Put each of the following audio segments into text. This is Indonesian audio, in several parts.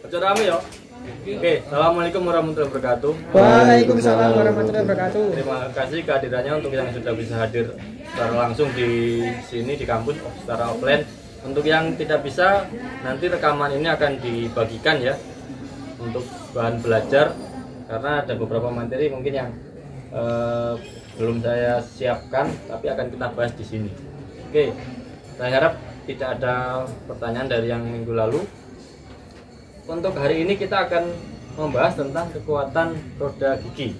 Ojo rame ya. Oke, assalamualaikum warahmatullahi wabarakatuh. Waalaikumsalam warahmatullahi wabarakatuh. Terima kasih kehadirannya untuk yang sudah bisa hadir secara langsung di sini di kampus secara offline. Untuk yang tidak bisa, nanti rekaman ini akan dibagikan ya untuk bahan belajar karena ada beberapa materi mungkin yang belum saya siapkan tapi akan kita bahas di sini. Oke, saya harap tidak ada pertanyaan dari yang minggu lalu. Untuk hari ini kita akan membahas tentang kekuatan roda gigi.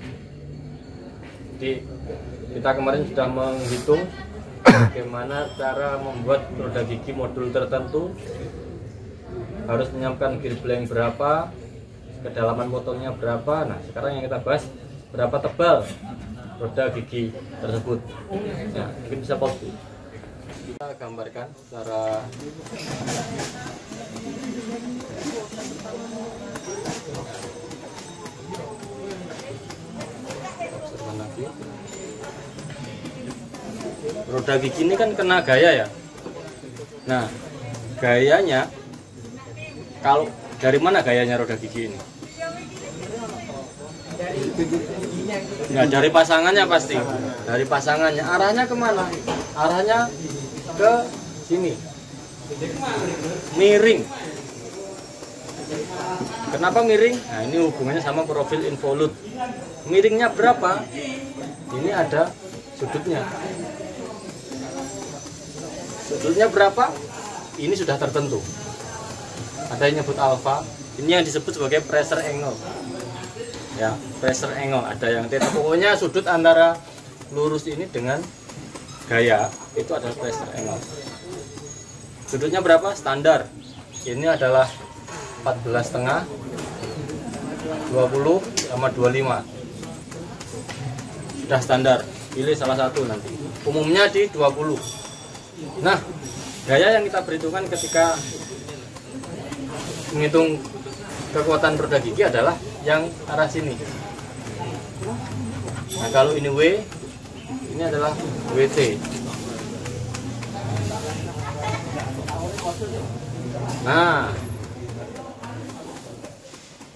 Jadi kita kemarin sudah menghitung bagaimana cara membuat roda gigi modul tertentu, harus menyiapkan gear blank berapa, kedalaman potongnya berapa. Nah sekarang yang kita bahas berapa tebal roda gigi tersebut. Ya, mungkin bisa pause. Kita gambarkan secara observan lagi. Roda gigi ini kan kena gaya ya. Nah, gayanya kalau dari mana gayanya roda gigi ini? Nah, dari pasangannya pasti. Dari pasangannya. Arahnya kemana? Arahnya ke sini. Miring. Kenapa miring? Nah, ini hubungannya sama profil involute. Miringnya berapa? Ini ada sudutnya. Sudutnya berapa? Ini sudah tertentu. Ada yang nyebut alfa. Ini yang disebut sebagai pressure angle. Ya, pressure angle. Ada yang theta. Pokoknya sudut antara lurus ini dengan gaya itu adalah pressure angle. Sudutnya berapa? Standar. Ini adalah 14,5, 20 sama 25. Sudah standar. Pilih salah satu nanti. Umumnya di 20. Nah, gaya yang kita perhitungkan ketika menghitung kekuatan roda gigi adalah yang arah sini. Nah, kalau ini W, ini adalah WT. Nah,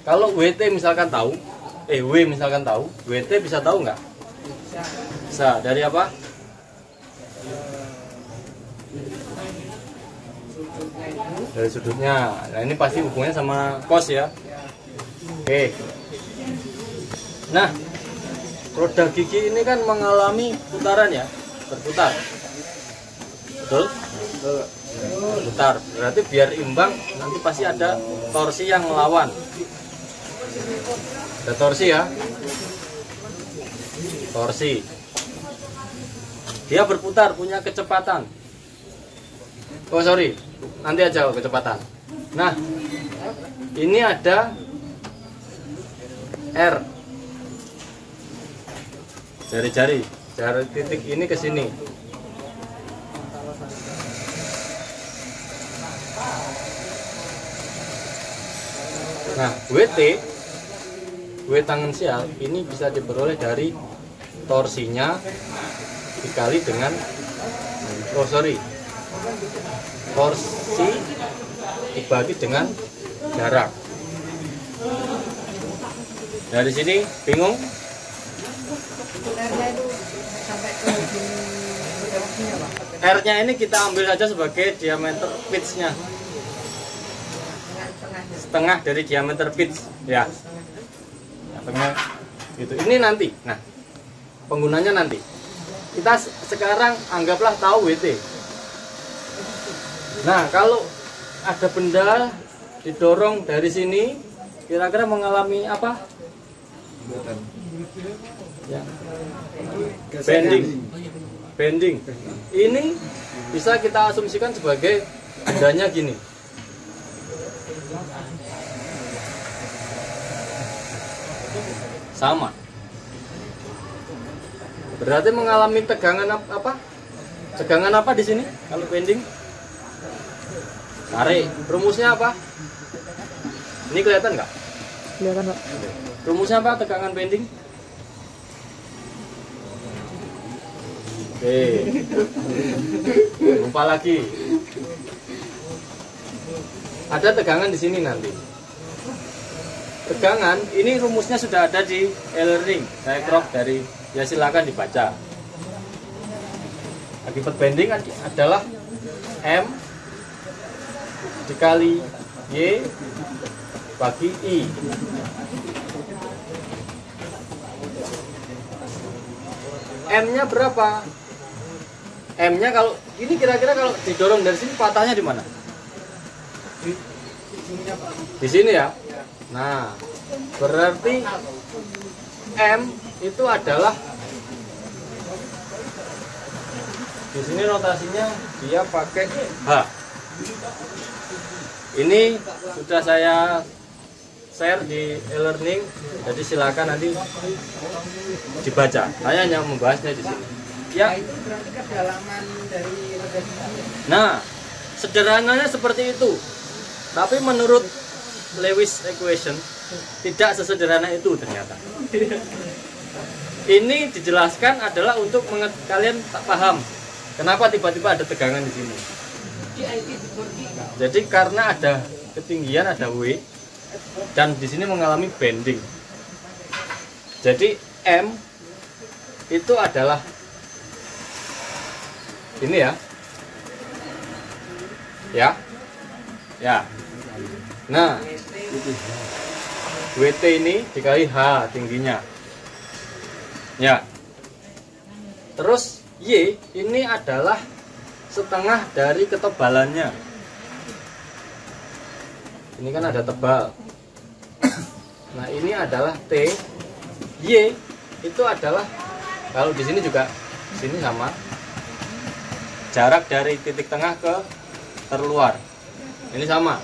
kalau WT misalkan tahu, W misalkan tahu, WT bisa tahu nggak? Bisa. Dari apa? Dari sudutnya. Nah, ini pasti hubungannya sama cos ya. Oke. Nah, roda gigi ini kan mengalami putaran ya, berputar. Betul? Putar. Berarti biar imbang nanti pasti ada torsi yang melawan. Ada torsi ya. Torsi. Dia berputar, punya kecepatan. Oh sorry, nanti aja kecepatan. Nah, ini ada R. Jari-jari, jari titik ini ke sini. Nah, WT, W tangensial ini bisa diperoleh dari torsinya dikali dengan torsi dibagi dengan jarak. Dari sini bingung? R-nya ini kita ambil saja sebagai diameter pitch-nya. Setengah dari diameter pitch ya. Setengah gitu. Ini nanti. Nah, penggunanya nanti. Kita sekarang anggaplah tahu WT. Nah, kalau ada benda didorong dari sini, kira-kira mengalami apa? Ya. Bending. Ini bisa kita asumsikan sebagai adanya gini. Sama. Berarti mengalami tegangan apa? Tegangan apa di sini? Kalau bending? Tarik. Rumusnya apa? Ini kelihatan nggak? Kelihatan, Pak. Rumusnya apa tegangan bending? Oke. Lupa lagi. Ada tegangan di sini nanti. tegangan ini rumusnya sudah ada di e-learning, saya crop dari, ya silakan dibaca. Akibat bending adalah M dikali Y bagi I. M-nya berapa? M-nya kalau ini kira-kira kalau didorong dari sini patahnya di mana? Di sini ya. Nah, berarti M itu adalah, di sini notasinya dia pakai H. Ini sudah saya share di e-learning, jadi silakan nanti dibaca. Saya hanya membahasnya di sini. Ya. Nah, sederhananya seperti itu. Tapi menurut Lewis equation tidak sesederhana itu ternyata. Ini dijelaskan adalah untuk kalian tak paham kenapa tiba-tiba ada tegangan di sini. Jadi karena ada ketinggian, ada W, dan di sini mengalami bending. Jadi M itu adalah ini ya. Ya. Nah, WT ini dikali H tingginya. Ya. Terus Y ini adalah setengah dari ketebalannya. Ini kan ada tebal. Nah, ini adalah T. Y itu adalah, kalau di sini juga, sini sama. Jarak dari titik tengah ke terluar. Ini sama.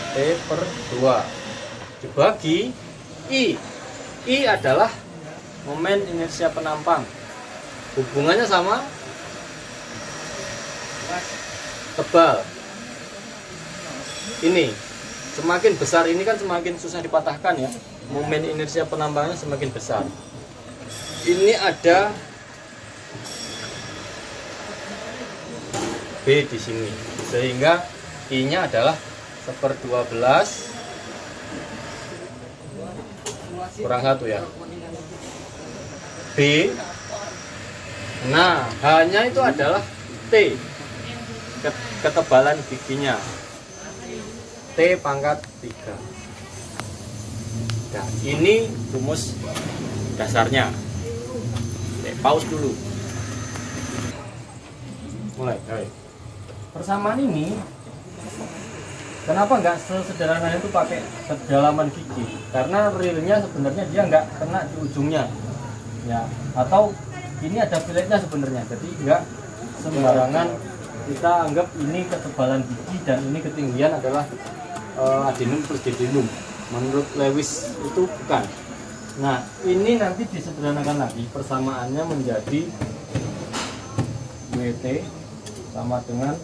T per 2 dibagi I. I adalah momen inersia penampang. Hubungannya sama tebal. Ini semakin besar ini kan semakin susah dipatahkan ya. Momen inersia penampangnya semakin besar. Ini ada B di sini, sehingga I-nya adalah 1/12 kurang 1 ya. B. Nah, H-nya itu adalah T, ketebalan giginya. T pangkat 3. Nah, ini rumus dasarnya. Pause dulu. Mulai. Persamaan ini kenapa nggak sesederhana itu pakai kedalaman gigi? Karena realnya sebenarnya dia nggak kena di ujungnya, ya. Atau ini ada filetnya sebenarnya, jadi nggak sembarangan kita anggap ini ketebalan gigi dan ini ketinggian adalah adenum plus duodenum. Menurut Lewis itu bukan. Nah, ini nanti disederhanakan lagi, persamaannya menjadi WT sama dengan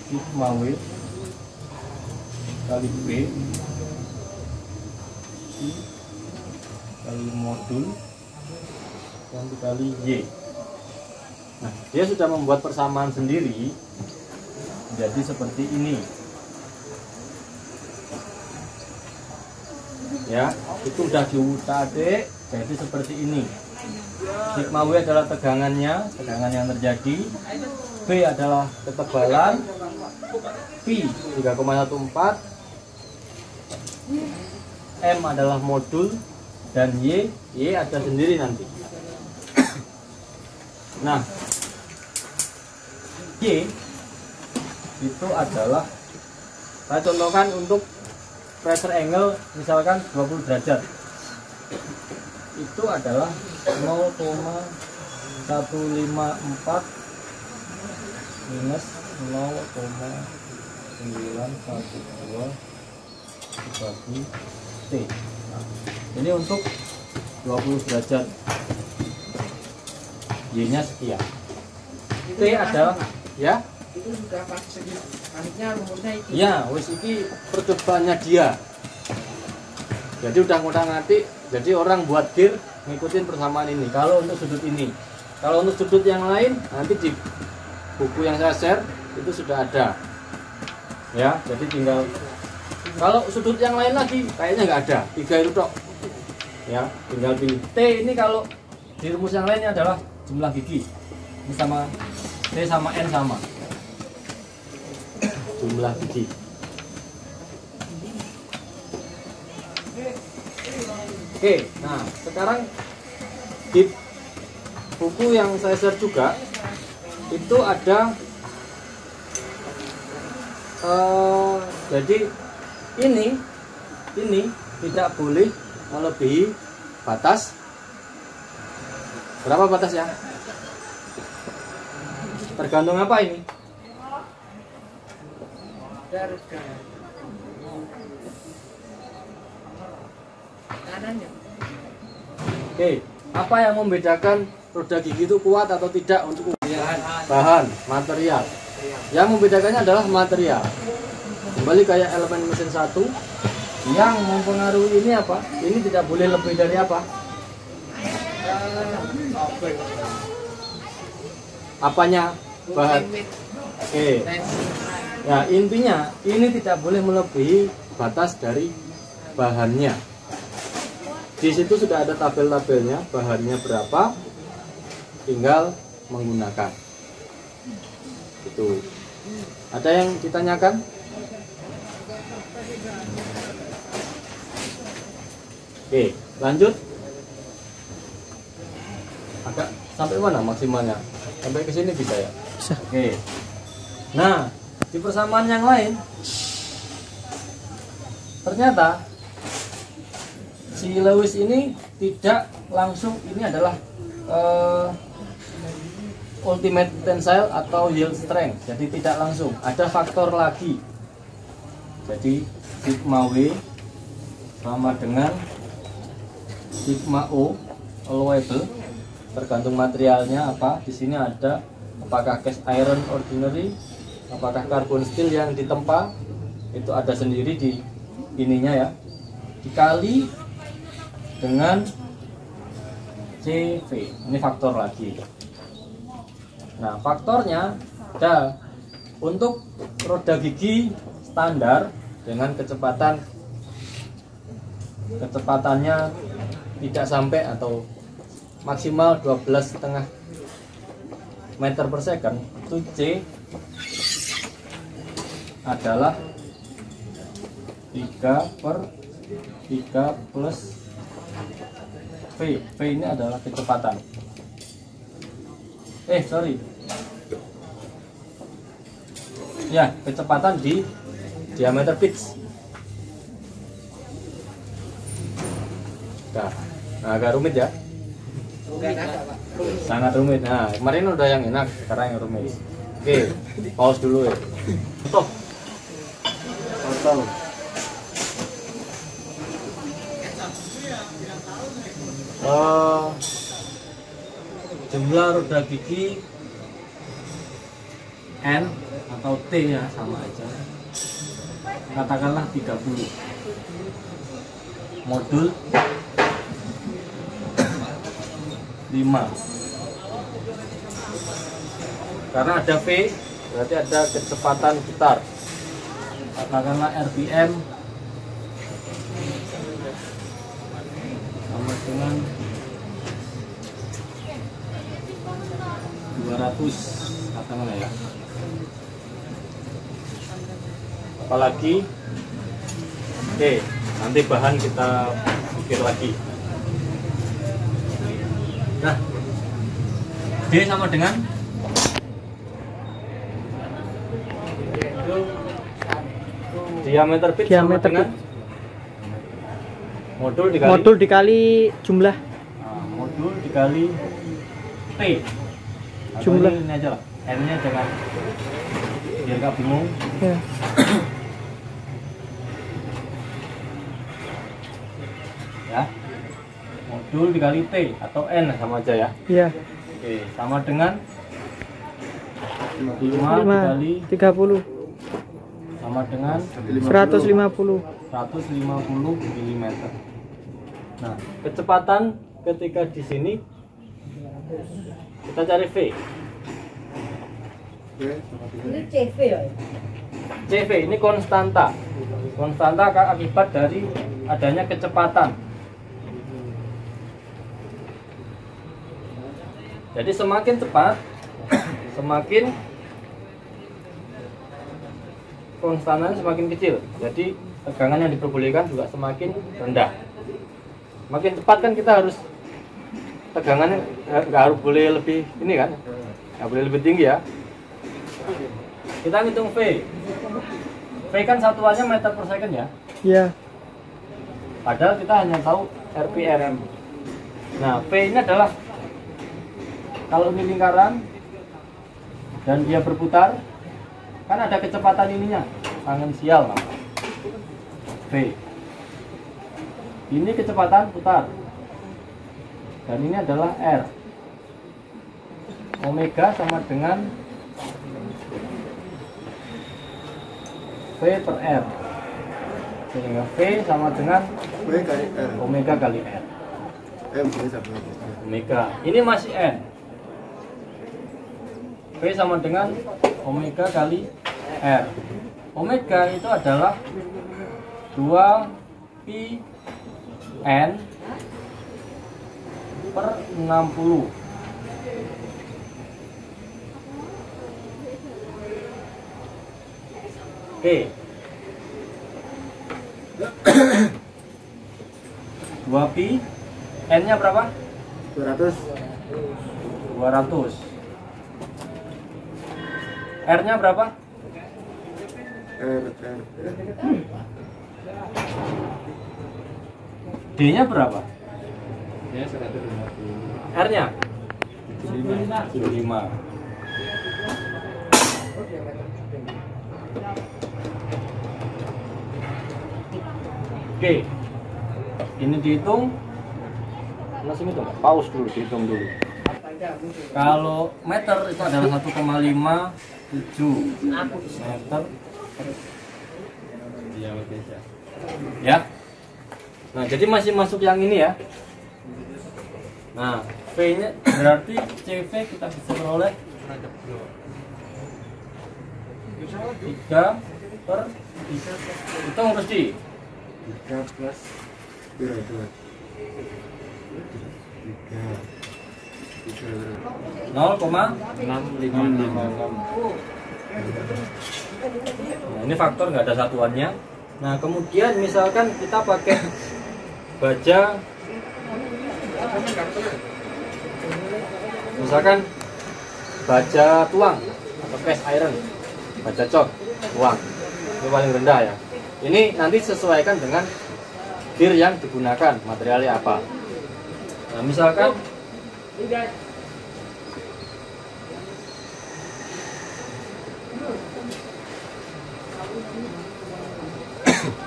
sigma W kali B I kali modul yang dikali Y. Nah, dia sudah membuat persamaan sendiri jadi seperti ini ya. Itu udah diutak-atik jadi seperti ini. Sigma W adalah tegangan yang terjadi, B adalah ketebalan, Pi 3,14, M adalah modul, dan Y ada sendiri nanti. Nah, Y itu adalah, saya contohkan untuk pressure angle misalkan 20 derajat. Itu adalah 0,154 minus 0,912 dibagi T. Nah, ini untuk 20 derajat, Y-nya sekian. T adalah ya. Itu sudah pasti akhirnya rumusnya itu. Ya, wis iki percobaannya dia. Jadi udah ngotak-ngatik, jadi orang buat gear ngikutin persamaan ini. Kalau untuk sudut ini, kalau untuk sudut yang lain nanti di buku yang saya share itu sudah ada. Ya, jadi tinggal Kalau sudut yang lain lagi kayaknya nggak ada, 3 itu tok. Ya, tinggal pilih. T ini kalau di rumus yang lainnya adalah jumlah gigi. Ini sama T sama N sama. Jumlah gigi. Oke, nah sekarang di buku yang saya share juga itu ada jadi ini tidak boleh melebihi batas. Berapa batasnya? Tergantung apa ini? Harga. Kanannya. Oke, apa yang membedakan roda gigi itu kuat atau tidak untuk bahan material? Yang membedakannya adalah material. Kembali kayak elemen mesin 1, yang mempengaruhi ini apa? Ini tidak boleh lebih dari apa? Apanya? Bahan. Oke. Ya, intinya ini tidak boleh melebihi batas dari bahannya. Di situ sudah ada tabel-tabelnya, bahannya berapa, tinggal menggunakan. Itu. Ada yang ditanyakan? Oke, lanjut. Agak sampai mana maksimalnya? Sampai ke sini bisa ya? Bisa. Oke. Nah, di persamaan yang lain ternyata si Lewis ini tidak langsung, ini adalah ultimate tensile atau yield strength, jadi tidak langsung, ada faktor lagi. Jadi sigma W sama dengan sigma O allowable, tergantung materialnya apa. Di sini ada apakah cast iron ordinary, apakah carbon steel yang ditempa, itu ada sendiri di ininya ya, dikali dengan CV, ini faktor lagi. Nah, faktornya ada untuk roda gigi standar dengan kecepatannya tidak sampai atau maksimal 12,5 meter per second, itu C adalah 3/3 plus V. V ini adalah kecepatan. Ya, kecepatan di diameter pitch. Nah, agak rumit ya. Sangat rumit. Nah, kemarin udah yang enak, sekarang yang rumit. Oke, pause dulu ya. Stop. Total. Jumlah roda gigi N atau T ya sama aja, katakanlah 30. Modul 5, karena ada V berarti ada kecepatan putar, katakanlah RPM sama dengan 200 katakanlah ya. Apalagi oke, nanti bahan kita pikir lagi. Nah, D sama dengan diameter pitch sama dengan modul dikali jumlah. Nah, modul dikali T. Jumlah ini aja lah, N-nya jangan biar gak bingung. Ya. Ya, modul dikali T atau N sama aja ya. Iya. Oke, sama dengan 5 dikali 30 sama dengan 150. 150 mm. Nah, kecepatan ketika di sini kita cari V. Ini CV ya? CV ini konstanta. Konstanta akibat dari adanya kecepatan. Jadi semakin cepat, semakin konstantanya semakin kecil. Jadi tegangan yang diperbolehkan juga semakin rendah. Makin cepat kan kita harus tegangannya nggak harus boleh lebih ini kan, nggak boleh lebih tinggi ya. Kita hitung V. V kan satuannya meter per second ya. Iya. Padahal kita hanya tahu RPM. Nah, V ini adalah kalau ini lingkaran dan dia berputar, kan ada kecepatan ininya, tangensial namanya. V. Ini kecepatan putar. Dan ini adalah R. Omega sama dengan V per R. Sehingga V sama dengan V kali R. omega kali R. M ini sama. Omega. Ini masih N. V sama dengan omega kali R. Omega itu adalah 2 pi N per 60. Oke. 2 pi N-nya berapa? 200. 200. R-nya berapa? R. D-nya berapa? Ya 150. R-nya? 75. Oke. Ini dihitung. Masih hitung. Pause dulu, dihitung dulu. Kalau meter itu adalah 1,57 meter. Ya. Nah, jadi masih masuk yang ini ya. Nah, V-nya berarti CV kita bisa peroleh 3 per 3. Hitung Rusdi. 3 plus berapa itu? 0,656. Nah, ini faktor nggak ada satuannya. Nah, kemudian misalkan kita pakai baja, misalkan baja tuang atau cast iron, baja cot tuang, itu paling rendah ya. Ini nanti sesuaikan dengan gear yang digunakan, materialnya apa. Nah, misalkan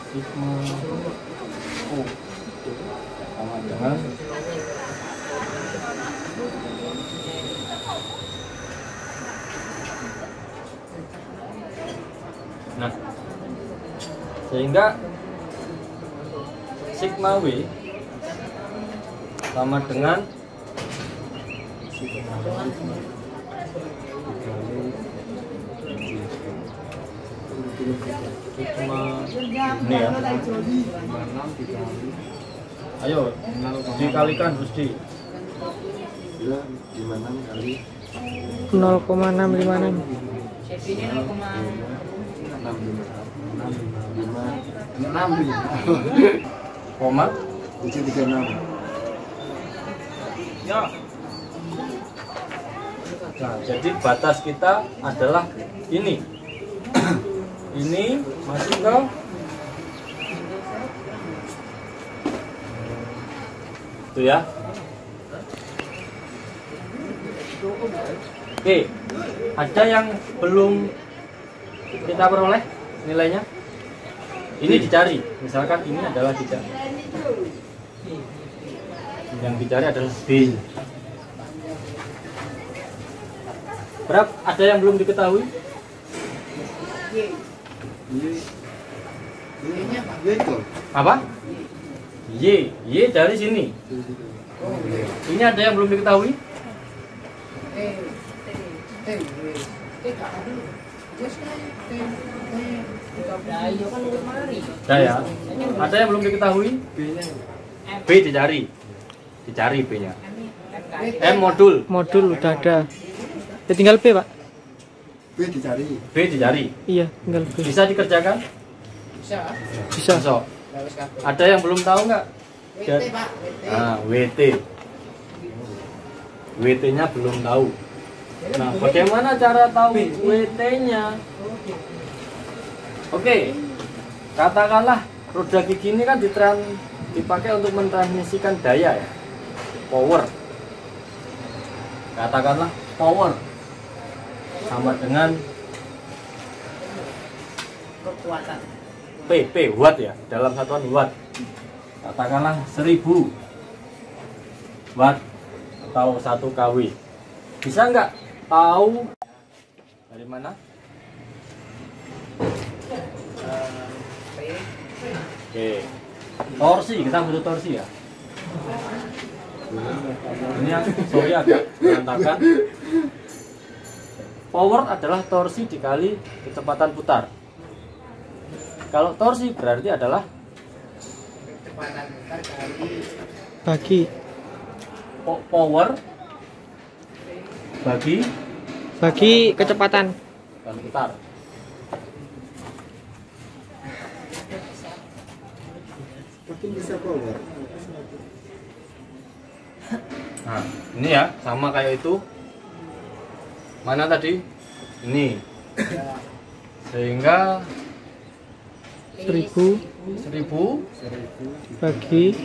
sigma U sama dengan nah, sehingga sigma W sama dengan sigma ini ya. Ayo dikalikan Rusdi. Gila, gimana kali 0,656. Ini 6 Koma 736. ya. Nah, jadi batas kita adalah ini. Ini masuk ke itu ya. Oke, ada yang belum kita peroleh nilainya. Ini dicari, misalkan ini adalah dicari. Yang dicari adalah B. Berapa? Ada yang belum diketahui? Ini itu. Apa? Y dari sini. Ini ada yang belum diketahui? Ada ya? Ada yang belum diketahui? B dicari. Dicari B-nya. M modul. Modul udah ada. Ya tinggal B, Pak. B dicari. B dicari. Iya, tinggal B. Bisa dikerjakan? Bisa. Bisa. Masuk. Ada yang belum tahu nggak? WT, Pak. WT. Nah, WT. WT-nya belum tahu. Nah, bagaimana cara tahu WT-nya? Oke. Katakanlah roda gigi ini kan dipakai untuk mentransmisikan daya ya. Power. Katakanlah power sama dengan Kekuatan. P watt ya, dalam satuan watt. Katakanlah 1000 watt atau 1 kW. Bisa nggak tahu dari mana? Oke. Torsi, kita butuh torsi ya. Ini yang sorry agak berantakan. Power adalah torsi dikali kecepatan putar. Kalau torsi berarti adalah Kecepatan putar kali Bagi power bagi kecepatan. kali putar. Makin bisa power. Nah, ini ya, sama kayak itu. Mana tadi? Ini. Sehingga 1000 1000 bagi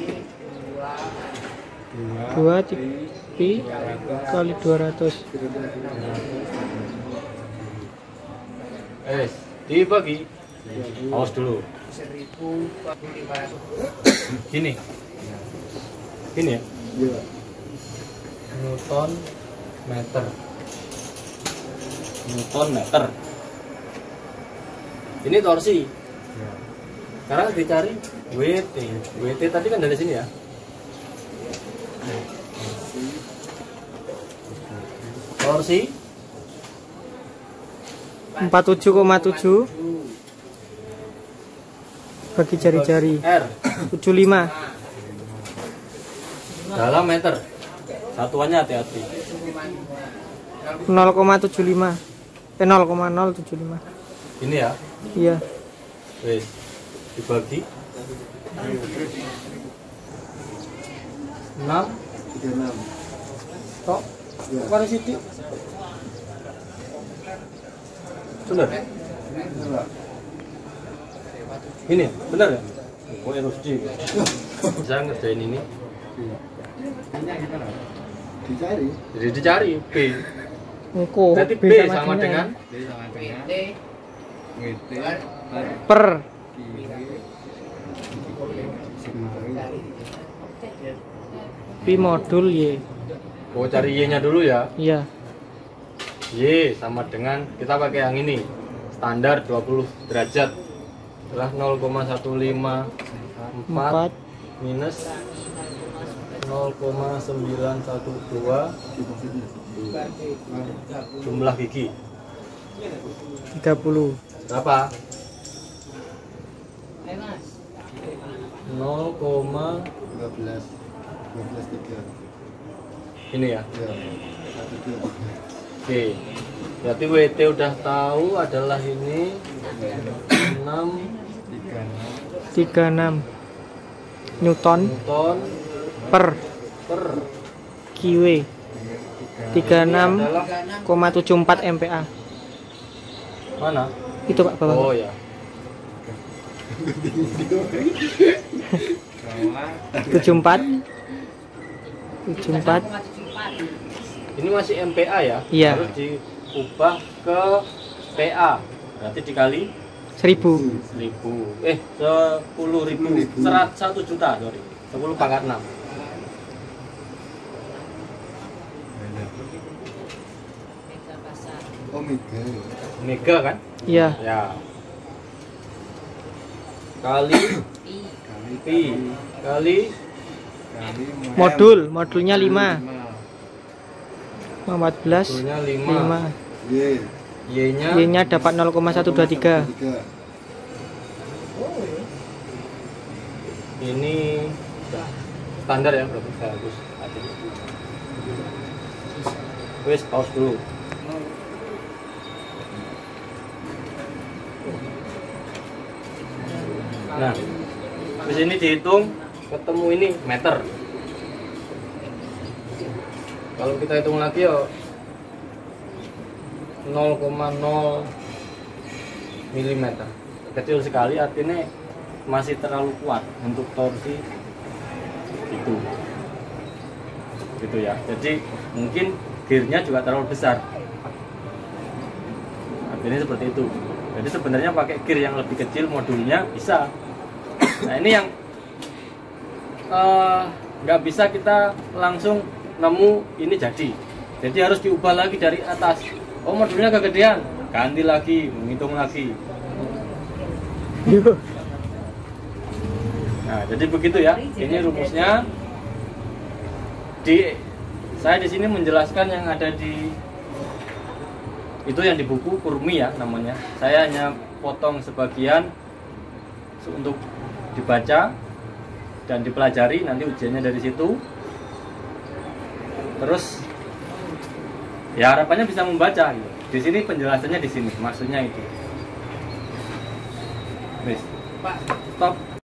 2 pi kali 200. dibagi. Awas dulu. 1.500. Gini. Gini ya. Iya. Newton meter. Newton meter. Ini torsi. Sekarang dicari WT. WT tadi kan dari sini ya. Torsi 47,7 bagi jari-jari R 75. dalam meter. Satuannya hati-hati. 0,75. 0,075. Ini ya. Iya. Wes. Dibagi 6 36. tok. Ya. Pada situ. Benar? Benar. Ini benar ya? Oh, harus bisa ngerjain ini. Dicari. Jadi dicari B. Engko Berarti B sama dengan WT per pi modul Y. Oh, cari Y-nya dulu ya. Iya. Y sama dengan, kita pakai yang ini, standar 20 derajat adalah 0,154 minus 0,912 jumlah gigi 30. berapa? 0, 12. 12,3. ini ya. Ya. 1, 2, 3. Oke, berarti WT udah tahu adalah ini 6 36 Newton Newton per per kW. 36,74 MPa. mana? Itu Pak bawah. Oh ya. 74. Ini masih MPa ya? Iya. Harus diubah ke PA. Berarti dikali 1000. 1000. 10.000. 1 juta, sorry. 10 pangkat 6. Omega. Mega kan? Iya. Ya. Kali pi kali Modulnya 5. 14. modulnya 5. 5. Y. Y-nya Y-nya dapat 0,123. 3. Ini standar ya, berarti saya harus ada. Wes pause dulu. Nah, di sini dihitung ketemu ini meter. Kalau kita hitung lagi ya 0,0 mm, kecil sekali, artinya masih terlalu kuat untuk torsi itu, gitu ya. Jadi mungkin gearnya juga terlalu besar, artinya seperti itu. Jadi sebenarnya pakai gear yang lebih kecil modulnya bisa. Nah ini yang nggak bisa kita langsung nemu ini jadi harus diubah lagi dari atas. Oh modulnya kegedean, ganti lagi, menghitung lagi. Nah jadi begitu ya, ini rumusnya. Saya di sini menjelaskan yang ada di itu yang di buku Kurmi ya namanya. Saya hanya potong sebagian untuk dibaca dan dipelajari, nanti ujiannya dari situ. Terus ya harapannya bisa membaca gitu. Di sini penjelasannya di sini, maksudnya itu. Wis. Pak, Stop.